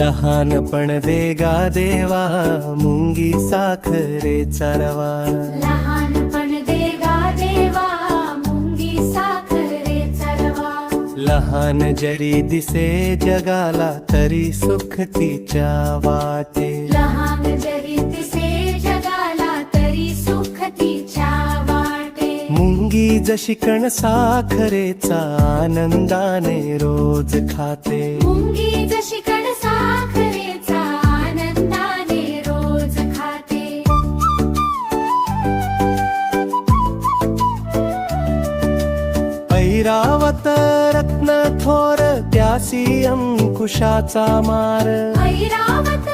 लहानपण देगा देवा मुंगी साखरेचा रवा. लहानपण देगा देवा मुंगी साखरेचा रवा. लहान जरी दिसे जगाला तरी सुख तिच्या वाटे. लहान जरी दिसे जगाला तरी सुख तिच्या वाटे. मुंगी जशी कण साखरेचा आनंदाने रोज खाते. मुंगी जशी कण साखरेचा आनंदाने रोज खाते. ऐरावत रत्न थोर त्यासी अंकुशाचा मार. ऐरावत